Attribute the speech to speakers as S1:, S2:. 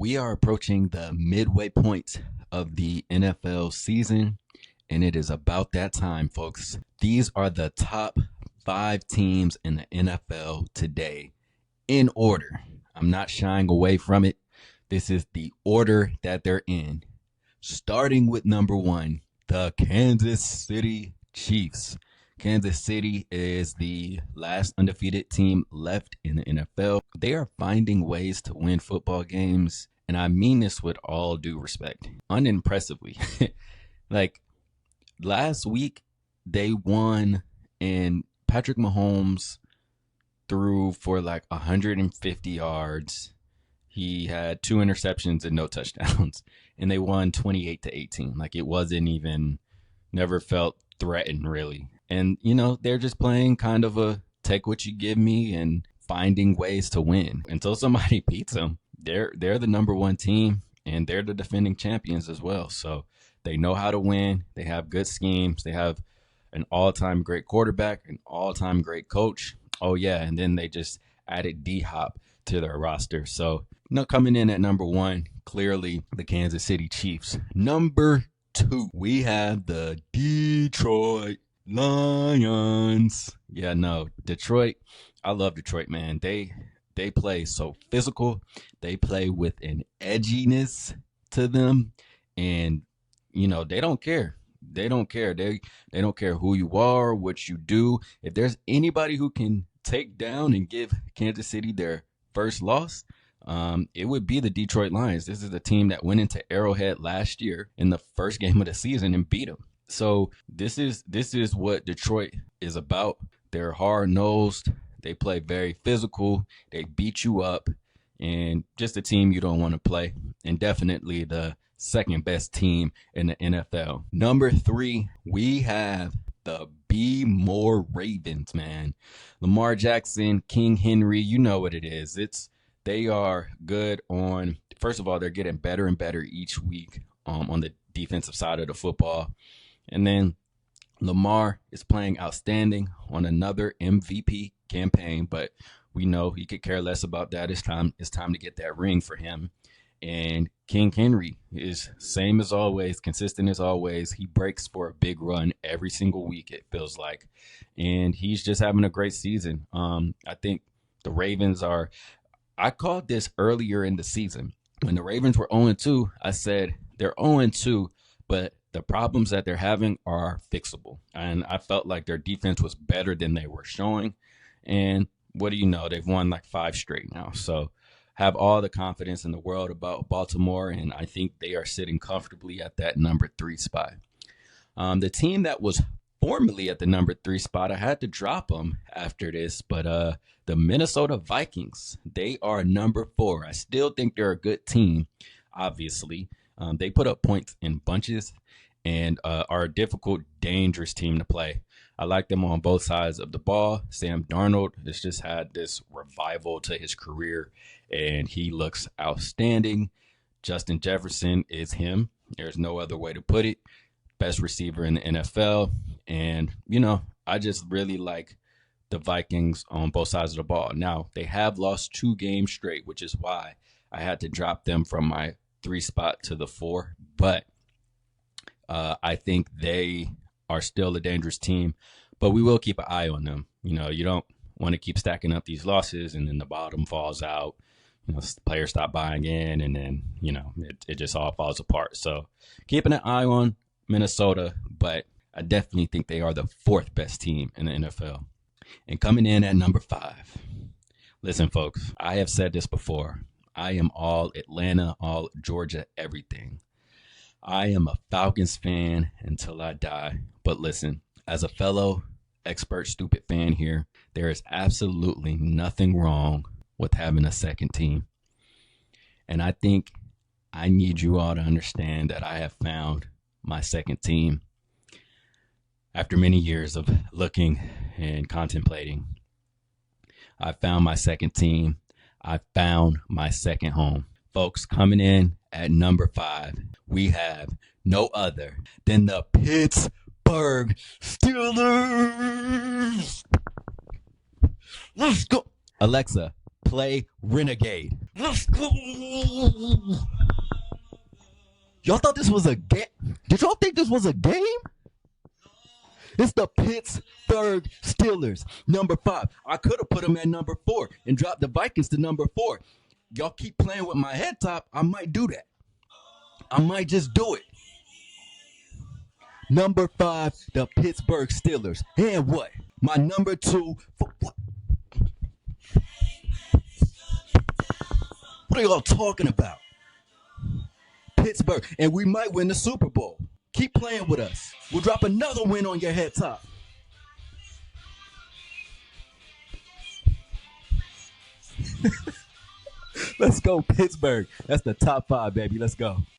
S1: We are approaching the midway point of the NFL season, and it is about that time, folks. These are the top five teams in the NFL today in order. I'm not shying away from it. This is the order that they're in. Starting with number one, the Kansas City Chiefs. Kansas City is the last undefeated team left in the NFL. They are finding ways to win football games, and I mean this with all due respect, unimpressively. Like last week, they won, and Patrick Mahomes threw for like 150 yards. He had two interceptions and no touchdowns, and they won 28-18. Like it wasn't even, never felt threatened really. And they're just playing kind of a take what you give me and finding ways to win until somebody beats them. They're the number one team, and they're the defending champions as well. So they know how to win. They have good schemes. They have an all-time great quarterback, an all-time great coach. Oh yeah, and then they just added D-Hop to their roster. So coming in at number one, clearly the Kansas City Chiefs. Number two, we have the Detroit Lions. Yeah, no, Detroit. I love Detroit, man. They play so physical. They play with an edginess to them, and they don't care. They don't care. They don't care who you are, what you do. If there's anybody who can take down and give Kansas City their first loss, it would be the Detroit Lions. This is a team that went into Arrowhead last year in the first game of the season and beat them. So this is what Detroit is about. They're hard-nosed. They play very physical. They beat you up, and just a team you don't want to play. And definitely the second best team in the NFL. Number three, we have the B More Ravens, man. Lamar Jackson, King Henry, you know what it is. They are good on, first of all, they're getting better and better each week on the defensive side of the football. And then Lamar is playing outstanding on another MVP campaign, but we know he could care less about that. It's time to get that ring for him. And King Henry is same as always, consistent as always. He breaks for a big run every single week, it feels like. And he's just having a great season. I think the Ravens are, I called this earlier in the season. When the Ravens were 0-2, I said they're 0-2, but the problems that they're having are fixable. And I felt like their defense was better than they were showing. And what do you know? They've won like 5 straight now. So have all the confidence in the world about Baltimore, and I think they are sitting comfortably at that number 3 spot. The team that was formerly at the number 3 spot, I had to drop them after this, but the Minnesota Vikings, they are number 4. I still think they're a good team, obviously. They put up points in bunches and are a difficult, dangerous team to play. I like them on both sides of the ball. Sam Darnold has just had this revival to his career, and he looks outstanding. Justin Jefferson is him. There's no other way to put it. Best receiver in the NFL. And, I just really like the Vikings on both sides of the ball. Now, they have lost 2 games straight, which is why I had to drop them from my 3 spot to the 4. But I think they are still a dangerous team, but we will keep an eye on them. You don't want to keep stacking up these losses and then the bottom falls out. Players stop buying in, and then, it just all falls apart. So keeping an eye on Minnesota, but I definitely think they are the 4th best team in the NFL. And coming in at number 5. Listen, folks, I have said this before. I am all Atlanta, all Georgia, everything. I am a Falcons fan until I die. But listen, as a fellow expert stupid fan here, there is absolutely nothing wrong with having a second team. And I think I need you all to understand that I have found my second team. After many years of looking and contemplating, I found my second team. I found my second home. Folks, coming in at number 5, we have no other than the Pittsburgh Steelers. Let's go. Alexa, play Renegade. Let's go. Y'all thought this was a game? Did y'all think this was a game? It's the Pittsburgh Steelers, number 5. I could have put them at number 4 and dropped the Vikings to number 4. Y'all keep playing with my head top, I might do that. I might just do it. Number 5, the Pittsburgh Steelers. And what? My number 2 for what? What are y'all talking about? Pittsburgh. And we might win the Super Bowl. Keep playing with us. We'll drop another win on your head top. Let's go, Pittsburgh. That's the top 5, baby. Let's go.